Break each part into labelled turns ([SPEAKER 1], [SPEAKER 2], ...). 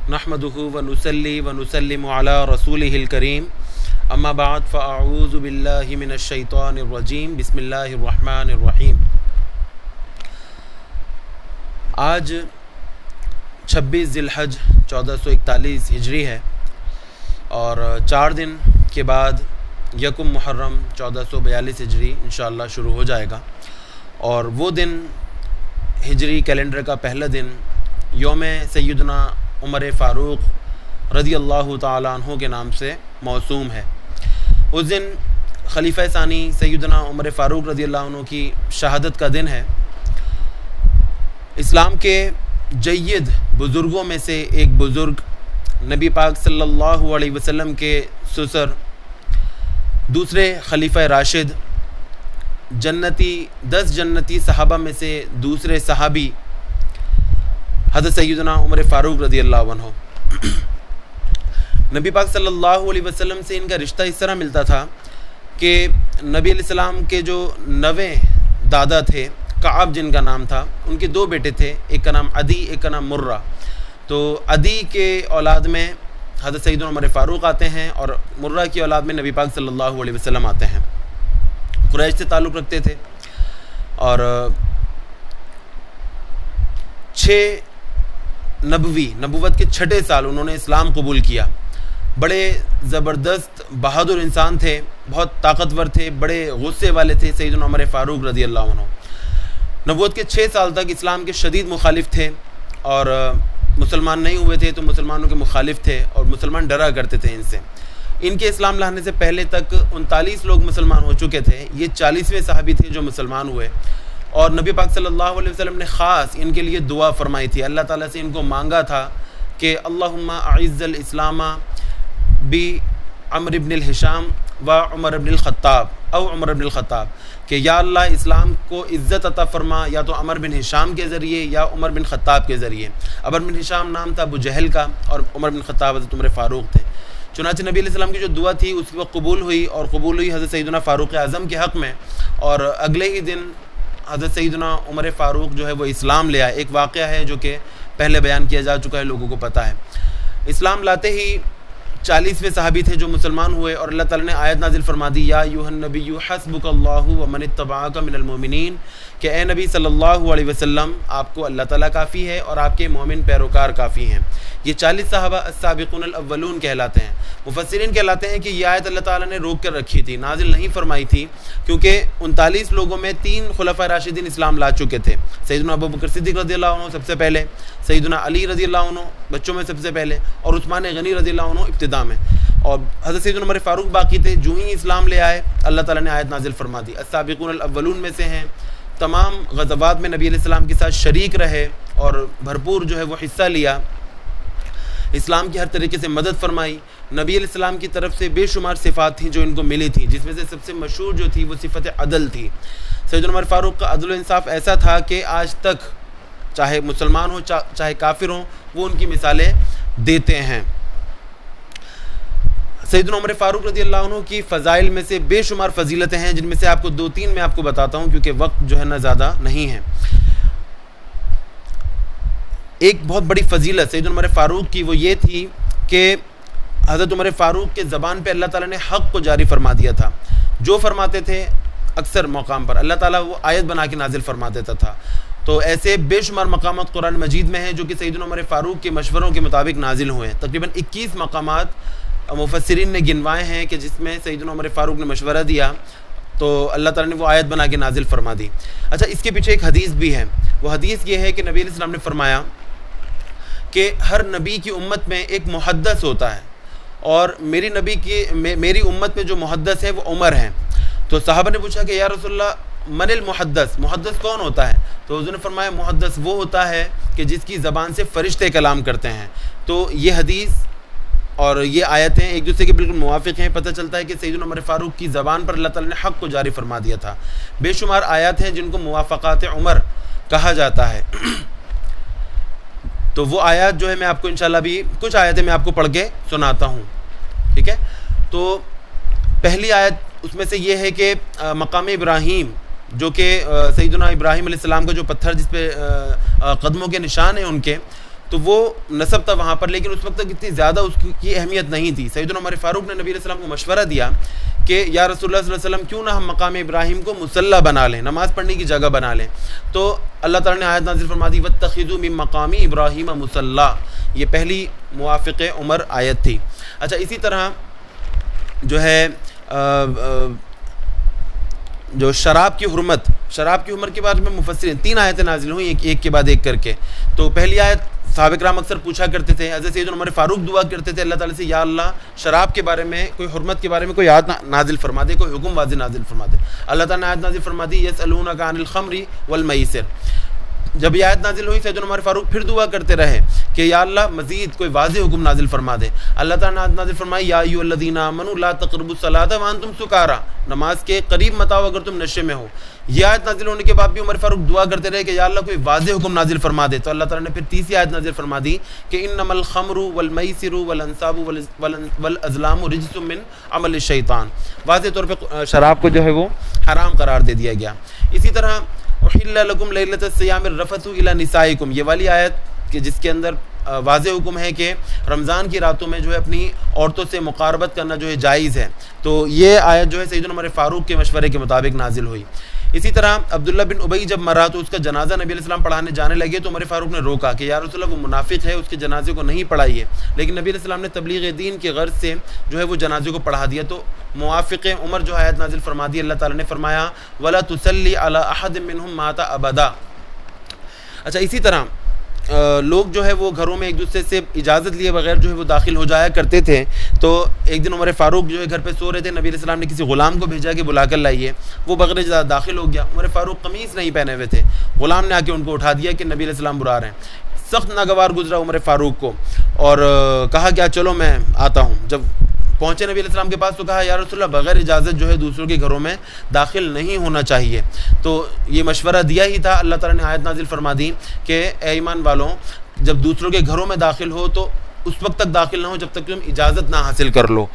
[SPEAKER 1] نحمده ونصلي ونسلم على رسوله الكريم اما بعد فاعوذ بالله من الشیطان الرجیم بسم اللہ الرحمن الرحیم۔ آج 26 ذی الحج 1441 ہجری ہے اور 4 دن کے بعد یکم محرم 1442 ہجری انشاءاللہ شروع ہو جائے گا، اور وہ دن ہجری کیلنڈر کا پہلا دن یوم سیدنا عمر فاروق رضی اللہ تعالیٰ عنہ کے نام سے موسوم ہے۔ اس دن خلیفہ ثانی سیدنا عمر فاروق رضی اللہ عنہ کی شہادت کا دن ہے۔ اسلام کے جید بزرگوں میں سے ایک بزرگ، نبی پاک صلی اللہ علیہ وسلم کے سسر، دوسرے خلیفہ راشد، 10 جنتی صحابہ میں سے دوسرے صحابی حضرت سیدنا عمر فاروق رضی اللہ عنہ۔ نبی پاک صلی اللہ علیہ وسلم سے ان کا رشتہ اس طرح ملتا تھا کہ نبی علیہ السلام کے جو 9 دادا تھے، کعب جن کا نام تھا، ان کے 2 بیٹے تھے، ایک کا نام عدی، ایک کا نام مرہ۔ تو عدی کے اولاد میں حضرت سیدنا عمر فاروق آتے ہیں اور مرہ کی اولاد میں نبی پاک صلی اللہ علیہ وسلم آتے ہیں۔ قریش سے تعلق رکھتے تھے اور 6 نبوت کے 6 سال انہوں نے اسلام قبول کیا۔ بڑے زبردست بہادر انسان تھے، بہت طاقتور تھے، بڑے غصے والے تھے سیدنا عمر فاروق رضی اللہ عنہ۔ نبوت کے 6 سال تک اسلام کے شدید مخالف تھے اور مسلمان نہیں ہوئے تھے تو مسلمانوں کے مخالف تھے اور مسلمان ڈرا کرتے تھے ان سے۔ ان کے اسلام لانے سے پہلے تک 39 لوگ مسلمان ہو چکے تھے، یہ 40ویں صحابی تھے جو مسلمان ہوئے، اور نبی پاک صلی اللہ علیہ وسلم نے خاص ان کے لیے دعا فرمائی تھی، اللہ تعالیٰ سے ان کو مانگا تھا کہ اللہم اعز الاسلام بی عمر بن الہشام و عمر بن الخطاب او عمر بن الخطاب، کہ یا اللہ اسلام کو عزت عطا فرما یا تو عمر بن ہشام کے ذریعے یا عمر بن خطاب کے ذریعے۔ عمر بن ہشام نام تھا ابو جہل کا اور عمر بن خطاب حضرت عمر فاروق تھے۔ چنانچہ نبی علیہ السلام کی جو دعا تھی اس وقت قبول ہوئی، اور قبول ہوئی حضرت سیدنا فاروق اعظم کے حق میں، اور اگلے ہی دن حضرت سیدنا عمر فاروق جو ہے وہ اسلام لے آئے۔ ایک واقعہ ہے جو کہ پہلے بیان کیا جا چکا ہے، لوگوں کو پتہ ہے۔ اسلام لاتے ہی 40ویں صحابی تھے جو مسلمان ہوئے، اور اللہ تعالیٰ نے آیت نازل فرما دی، یا ایھا النبی حسبک اللہ ومن اتبعک من المؤمنین، کہ اے نبی صلی اللہ علیہ وسلم آپ کو اللہ تعالیٰ کافی ہے اور آپ کے مومن پیروکار کافی ہیں۔ یہ 40 صحابہ السابقون الاولون کہلاتے ہیں۔ مفسرین کہلاتے ہیں کہ یہ آیت اللہ تعالیٰ نے روک کر رکھی تھی، نازل نہیں فرمائی تھی، کیونکہ 39 لوگوں میں 3 خلفاء راشدین اسلام لا چکے تھے۔ سیدنا ابوبکر صدیق رضی اللہ عنہ سب سے پہلے، سیدنا علی رضی اللہ عنہ بچوں میں سب سے پہلے، اور عثمان غنی رضی اللہ عنہ ابتدا میں، اور حضرت سیدنا عمر فاروق باقی تھے۔ جو ہی اسلام لے آئے اللہ تعالیٰ نے آیت نازل فرما دی، السابقون الاولون میں سے ہیں، تمام غزوات میں نبی علیہ السلام کے ساتھ شریک رہے اور بھرپور جو ہے وہ حصہ لیا، اسلام کی ہر طریقے سے مدد فرمائی۔ نبی علیہ السلام کی طرف سے بے شمار صفات تھیں جو ان کو ملی تھیں، جس میں سے سب سے مشہور جو تھی وہ صفت عدل تھی۔ سیدنا عمر فاروق کا عدل و انصاف ایسا تھا کہ آج تک چاہے مسلمان ہوں چاہے کافر ہوں وہ ان کی مثالیں دیتے ہیں۔ سیدنا عمر فاروق رضی اللہ عنہ کی فضائل میں سے بے شمار فضیلتیں ہیں، جن میں سے آپ کو 2-3 میں آپ کو بتاتا ہوں کیونکہ وقت جو ہے نا زیادہ نہیں ہے۔ ایک بہت بڑی فضیلت سیدنا عمر فاروق کی وہ یہ تھی کہ حضرت عمر فاروق کے زبان پہ اللہ تعالیٰ نے حق کو جاری فرما دیا تھا۔ جو فرماتے تھے اکثر مقام پر اللہ تعالیٰ وہ آیت بنا کے نازل فرما دیتا تھا۔ تو ایسے بے شمار مقامات قرآن مجید میں ہیں جو کہ سیدنا عمر فاروق کے مشوروں کے مطابق نازل ہوئے ہیں۔ تقریباً 21 مقامات مفسرین نے گنوائے ہیں کہ جس میں سیدنا عمر فاروق نے مشورہ دیا تو اللہ تعالیٰ نے وہ آیت بنا کے نازل فرما دی۔ اچھا، اس کے پیچھے ایک حدیث بھی ہے۔ وہ حدیث یہ ہے کہ نبی علیہ السلام نے فرمایا کہ ہر نبی کی امت میں ایک محدث ہوتا ہے، اور میری امت میں جو محدث ہے وہ عمر ہیں۔ تو صحابہ نے پوچھا کہ یا رسول اللہ من المحدث، محدث کون ہوتا ہے؟ تو حضور نے فرمایا محدث وہ ہوتا ہے کہ جس کی زبان سے فرشتے کلام کرتے ہیں۔ تو یہ حدیث اور یہ آیتیں ایک دوسرے کے بالکل موافق ہیں۔ پتہ چلتا ہے کہ سیدنا عمر فاروق کی زبان پر اللہ تعالیٰ نے حق کو جاری فرما دیا تھا۔ بے شمار آیات ہیں جن کو موافقات عمر کہا جاتا ہے۔ تو وہ آیات جو ہے میں آپ کو انشاءاللہ بھی کچھ آیتیں میں آپ کو پڑھ کے سناتا ہوں، ٹھیک ہے؟ تو پہلی آیت اس میں سے یہ ہے کہ مقام ابراہیم، جو کہ سیدنا ابراہیم علیہ السلام کا جو پتھر جس پہ قدموں کے نشان ہیں ان کے، تو وہ نسب تھا وہاں پر، لیکن اس وقت تک اتنی زیادہ اس کی اہمیت نہیں تھی. سیدنا عمر فاروق نے نبی علیہ السلام کو مشورہ دیا کہ یا رسول اللہ صلی اللہ علیہ وسلم کیوں نہ ہم مقام ابراہیم کو مصلی بنا لیں، نماز پڑھنے کی جگہ بنا لیں. تو اللہ تعالیٰ نے آیت نازل فرما دی واتخذوا من مقام ابراہیم مصلی، یہ پہلی موافق عمر آیت تھی. اچھا اسی طرح جو ہے جو شراب کی حرمت کے بارے میں مفسرین 3 آیتیں نازل ہوئیں ایک کے بعد ایک کر کے. تو پہلی آیت صحابہ کرام اکثر پوچھا کرتے تھے، حضرت سیدنا عمر فاروق دعا کرتے تھے اللہ تعالیٰ سے، یا اللہ شراب کے بارے میں کوئی حرمت کے بارے میں کوئی آیت نازل فرما دے، کوئی حکم واضح نازل فرما دے. اللہ تعالیٰ نے آیت نازل فرما دی یسألونک عن الخمر والمیسر. جب یہ آیت نازل ہوئی سیدنا عمر فاروق پھر دعا کرتے رہے کہ یا اللہ مزید کوئی واضح حکم نازل فرما دے. اللہ تعالیٰ نے آیت نازل فرمائی یا ایھا الذین آمنوا لا تقربوا الصلاۃ وانتم سکارى، نماز کے قریب مت آؤ اگر تم نشے میں ہو. یہ آیت نازل ہونے کے بعد بھی عمر فاروق دعا کرتے رہے کہ یا اللہ کوئی واضح حکم نازل فرما دے. تو اللہ تعالیٰ نے پھر تیسری آیت نازل فرما دی کہ انما الخمر والمیسر والانصاب والازلام رجس من عمل الشیطان، واضح طور پہ شراب کو جو ہے وہ حرام قرار دے دیا گیا. اسی طرح احل لکم لیلۃ الصیام الرفث الی نسائکم، یہ والی آیت کہ جس کے اندر واضح حکم ہے کہ رمضان کی راتوں میں جو ہے اپنی عورتوں سے مقاربت کرنا جو ہے جائز ہے. تو یہ آیت جو ہے سیدنا عمر فاروق کے مشورے کے مطابق نازل ہوئی. اسی طرح عبداللہ بن ابی جب مرا تو اس کا جنازہ نبی علیہ السلام پڑھانے جانے لگے تو عمر فاروق نے روکا کہ یا رسول اللہ وہ منافق ہے، اس کے جنازے کو نہیں پڑھائیے. لیکن نبی علیہ السلام نے تبلیغ دین کے غرض سے جو ہے وہ جنازے کو پڑھا دیا. تو موافق عمر جو آیت نازل فرما دی، اللہ تعالیٰ نے فرمایا ولا تصلی علی احد منهم مات ابدا. اچھا اسی طرح لوگ جو ہے وہ گھروں میں ایک دوسرے سے اجازت لیے بغیر جو ہے وہ داخل ہو جایا کرتے تھے. تو ایک دن عمر فاروق جو ہے گھر پہ سو رہے تھے، نبی علیہ السلام نے کسی غلام کو بھیجا کہ بلا کر لائیے. وہ بغیر اجازت داخل ہو گیا. عمر فاروق قمیص نہیں پہنے ہوئے تھے، غلام نے آ کے ان کو اٹھا دیا کہ نبی علیہ السلام برا رہے ہیں. سخت ناگوار گزرا عمر فاروق کو اور کہا کیا چلو میں آتا ہوں. جب پہنچے نبی علیہ السلام کے پاس تو کہا یا رسول اللہ بغیر اجازت جو ہے دوسروں کے گھروں میں داخل نہیں ہونا چاہیے. تو یہ مشورہ دیا ہی تھا. اللہ تعالیٰ نے آیت نازل فرما دی کہ اے ایمان والوں جب دوسروں کے گھروں میں داخل ہو تو اس وقت تک داخل نہ ہو جب تک تم اجازت نہ حاصل کر لو.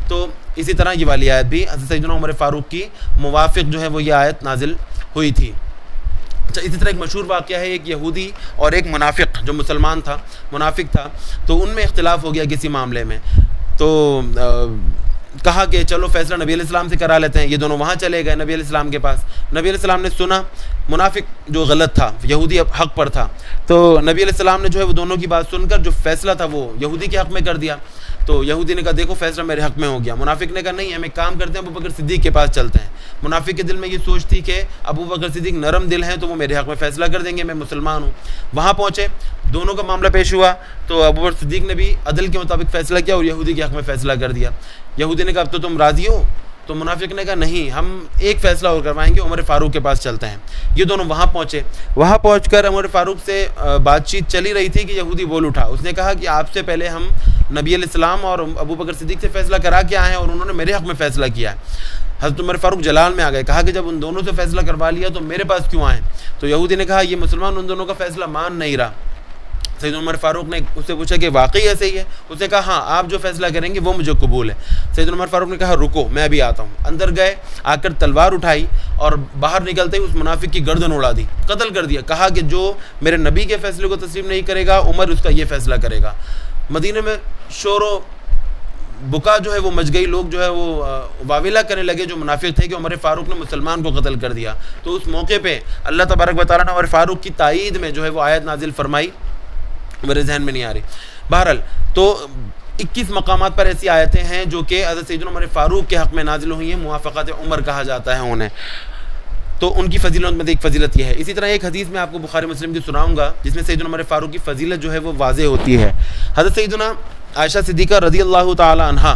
[SPEAKER 1] تو اسی طرح یہ والی آیت بھی حضرت سیدنا عمر فاروق کی موافق جو ہے وہ یہ آیت نازل ہوئی تھی. اچھا اسی طرح ایک مشہور واقعہ ہے، ایک یہودی اور ایک منافق جو مسلمان تھا، منافق تھا، تو ان میں اختلاف ہو گیا کسی معاملے میں. تو کہا کہ چلو فیصلہ نبی علیہ السلام سے کرا لیتے ہیں. یہ دونوں وہاں چلے گئے نبی علیہ السلام کے پاس. نبی علیہ السلام نے سنا منافق جو غلط تھا، یہودی حق پر تھا. تو نبی علیہ السلام نے جو ہے وہ دونوں کی بات سن کر جو فیصلہ تھا وہ یہودی کے حق میں کر دیا. تو یہودی نے کہا دیکھو فیصلہ میرے حق میں ہو گیا. منافق نے کہا نہیں، ہم ایک کام کرتے ہیں ابو بکر صدیق کے پاس چلتے ہیں. منافق کے دل میں یہ سوچ تھی کہ ابو بکر صدیق نرم دل ہیں تو وہ میرے حق میں فیصلہ کر دیں گے، میں مسلمان ہوں. وہاں پہنچے، دونوں کا معاملہ پیش ہوا تو ابو بکر صدیق نے بھی عدل کے مطابق فیصلہ کیا اور یہودی کے حق میں فیصلہ کر دیا. یہودی نے کہا اب تو تم راضی ہو؟ تو منافق نے کہا نہیں، ہم ایک فیصلہ اور کروائیں گے، عمر فاروق کے پاس چلتے ہیں. یہ دونوں وہاں پہنچے. وہاں پہنچ کر عمر فاروق سے بات چیت چلی رہی تھی کہ یہودی بول اٹھا. اس نے کہا کہ آپ سے پہلے ہم نبی علیہ السلام اور ابو بکر صدیق سے فیصلہ کرا کے آئے ہیں اور انہوں نے میرے حق میں فیصلہ کیا ہے. حضرت عمر فاروق جلال میں آ گئے. کہا کہ جب ان دونوں سے فیصلہ کروا لیا تو میرے پاس کیوں آئے؟ تو یہودی نے کہا یہ مسلمان ان دونوں کا فیصلہ مان نہیں رہا. سیدنا عمر فاروق نے اس سے پوچھا کہ واقعی ایسے ہی ہے؟ اس نے کہا ہاں، آپ جو فیصلہ کریں گے وہ مجھے قبول ہے. سیدنا عمر فاروق نے کہا رکو میں ابھی آتا ہوں. اندر گئے، آ کر تلوار اٹھائی اور باہر نکلتے ہی اس منافق کی گردن اڑا دی، قتل کر دیا. کہا کہ جو میرے نبی کے فیصلے کو تسلیم نہیں کرے گا عمر اس کا یہ فیصلہ کرے گا. مدینے میں شور و بکا جو ہے وہ مچ گئی. لوگ جو ہے وہ واویلا کرنے لگے جو منافق تھے کہ عمر فاروق نے مسلمان کو قتل کر دیا. تو اس موقع پہ اللہ تبارک و تعالیٰ نے عمر فاروق کی تائید میں جو ہے وہ آیت نازل فرمائی، میرے ذہن میں نہیں آ رہی. بہرحال تو 21 مقامات پر ایسی آیتیں ہیں جو کہ حضرت سیدنا عمر فاروق کے حق میں نازل ہوئی ہیں. موافقات عمر کہا جاتا ہے انہیں. تو ان کی فضیلت میں ایک فضیلت یہ ہے. اسی طرح ایک حدیث میں آپ کو بخاری مسلم کی سناؤں گا جس میں سیدنا عمر فاروق کی فضیلت جو ہے وہ واضح ہوتی ہے. حضرت سیدنا عائشہ صدیقہ رضی اللہ تعالی عنہا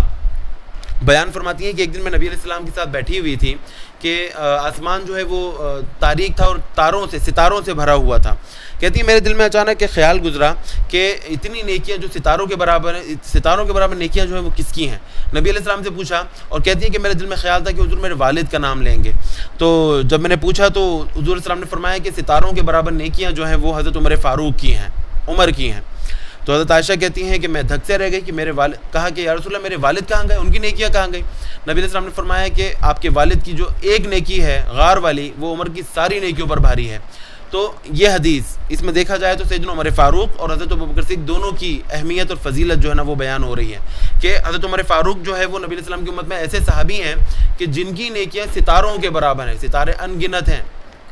[SPEAKER 1] بیان فرماتی ہیں کہ ایک دن میں نبی علیہ السلام کے ساتھ بیٹھی ہوئی تھی کہ آسمان جو ہے وہ تاریک تھا اور ستاروں سے بھرا ہوا تھا. کہتی ہے میرے دل میں اچانک ایک خیال گزرا کہ اتنی نیکیاں جو ستاروں کے برابر نیکیاں جو ہیں وہ کس کی ہیں؟ نبی علیہ السلام سے پوچھا اور کہتی ہے کہ میرے دل میں خیال تھا کہ حضور میرے والد کا نام لیں گے. تو جب میں نے پوچھا تو حضور علیہ السلام نے فرمایا کہ ستاروں کے برابر نیکیاں جو ہیں وہ حضرت عمر فاروق کی ہیں، عمر کی ہیں. تو حضرت عائشہ کہتی ہیں کہ میں دھک سے رہ گئی کہ میرے والد. کہا کہ یا رسول اللہ میرے والد کہاں گئے، ان کی نیکیاں کہاں گئی؟ نبی علیہ السلام نے فرمایا کہ آپ کے والد کی جو ایک نیکی ہے غار والی وہ عمر کی ساری نیکیوں پر بھاری ہے. تو یہ حدیث اس میں دیکھا جائے تو سیدنا عمر فاروق اور حضرت ابوبکر صدیق دونوں کی اہمیت اور فضیلت جو ہے نا وہ بیان ہو رہی ہے کہ حضرت عمر فاروق جو ہے وہ نبی علیہ السلام کی امت میں ایسے صحابی ہیں کہ جن کی نیکیاں ستاروں کے برابر ہیں، ستارے ان گنت ہیں،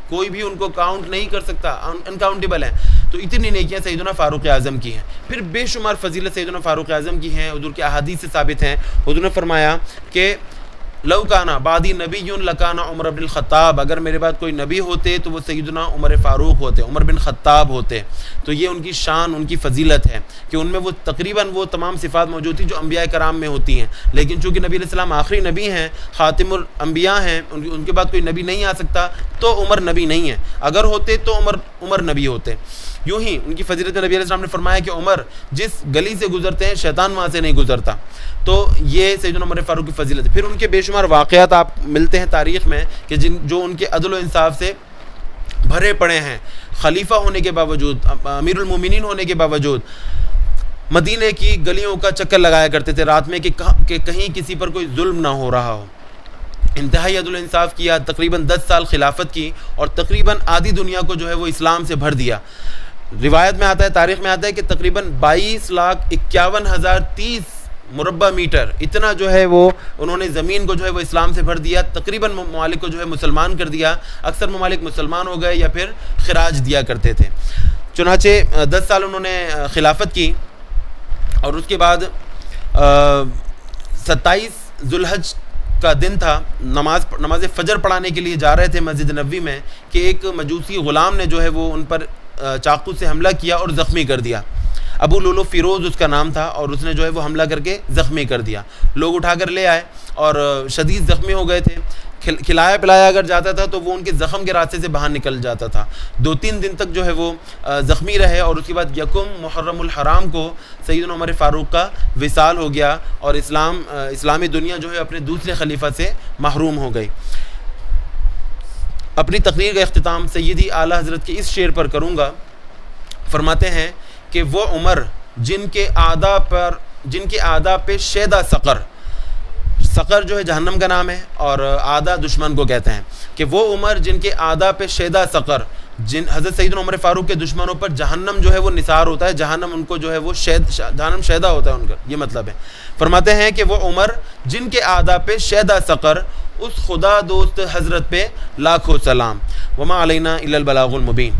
[SPEAKER 1] کوئی بھی ان کو کاؤنٹ نہیں کر سکتا، انکاؤنٹیبل ہیں. تو اتنی نیکیاں سیدنا فاروق اعظم کی ہیں. پھر بے شمار فضیلت سیدنا فاروق اعظم کی ہیں، حضور کے احادیث سے ثابت ہیں. حضور نے فرمایا کہ لو کانا بعدی نبی لکانا عمر بن الخطاب، اگر میرے بعد کوئی نبی ہوتے تو وہ سیدنا عمر فاروق ہوتے، عمر بن خطاب ہوتے. تو یہ ان کی شان، ان کی فضیلت ہے کہ ان میں وہ تقریباً وہ تمام صفات موجود تھیں جو انبیاء کرام میں ہوتی ہیں. لیکن چونکہ نبی علیہ السلام آخری نبی ہیں، خاتم الانبیاء ہیں، ان کے بعد کوئی نبی نہیں آ سکتا، تو عمر نبی نہیں ہے. اگر ہوتے تو عمر نبی ہوتے. یوں ہی ان کی فضیلت میں نبی علیہ السلام نے فرمایا کہ عمر جس گلی سے گزرتے ہیں شیطان وہاں سے نہیں گزرتا. تو یہ سیدنا عمر فاروق کی فضیلت ہے. پھر ان کے بے شمار واقعات آپ ملتے ہیں تاریخ میں کہ جو ان کے عدل و انصاف سے بھرے پڑے ہیں. خلیفہ ہونے کے باوجود، امیر المومنین ہونے کے باوجود مدینے کی گلیوں کا چکر لگایا کرتے تھے رات میں کہ کہیں کسی پر کوئی ظلم نہ ہو رہا ہو. انتہائی عدل و انصاف کیا، تقریباً 10 سال خلافت کی اور تقریباً آدھی دنیا کو جو ہے وہ اسلام سے بھر دیا. روایت میں آتا ہے، تاریخ میں آتا ہے کہ تقریباً 22,51,030 مربع میٹر اتنا جو ہے وہ انہوں نے زمین کو جو ہے وہ اسلام سے بھر دیا. تقریباً ممالک کو جو ہے مسلمان کر دیا. اکثر ممالک مسلمان ہو گئے یا پھر خراج دیا کرتے تھے. چنانچہ 10 سال انہوں نے خلافت کی اور اس کے بعد 27 ذوالحج کا دن تھا. نماز فجر پڑھانے کے لیے جا رہے تھے مسجد نبوی میں کہ ایک مجوسی غلام نے جو ہے وہ ان پر چاقو سے حملہ کیا اور زخمی کر دیا. ابو لولو فیروز اس کا نام تھا اور اس نے جو ہے وہ حملہ کر کے زخمی کر دیا. لوگ اٹھا کر لے آئے اور شدید زخمی ہو گئے تھے. کھلایا پلایا اگر جاتا تھا تو وہ ان کے زخم کے راستے سے باہر نکل جاتا تھا. 2-3 دن تک جو ہے وہ زخمی رہے اور اس کے بعد یکم محرم الحرام کو سیدنا عمر فاروق کا وصال ہو گیا اور اسلامی دنیا جو ہے اپنے دوسرے خلیفہ سے محروم ہو گئی. اپنی تقریر کا اختتام سیدی اعلیٰ حضرت کے اس شعر پر کروں گا. فرماتے ہیں کہ وہ عمر جن کے اعداء پہ شیدہ سقر جو ہے جہنم کا نام ہے اور اعداء دشمن کو کہتے ہیں، کہ وہ عمر جن کے اعداء پہ شیدہ سقر، حضرت سیدنا عمر فاروق کے دشمنوں پر جہنم جو ہے وہ نثار ہوتا ہے، جہنم ان کو جو ہے وہ جہنم شیدہ ہوتا ہے ان کا، یہ مطلب ہے. فرماتے ہیں کہ وہ عمر جن کے اعداء پہ شیدہ سقر، اس خدا دوست حضرت پہ لاکھوں سلام. وما علینا الا البلاغ المبین.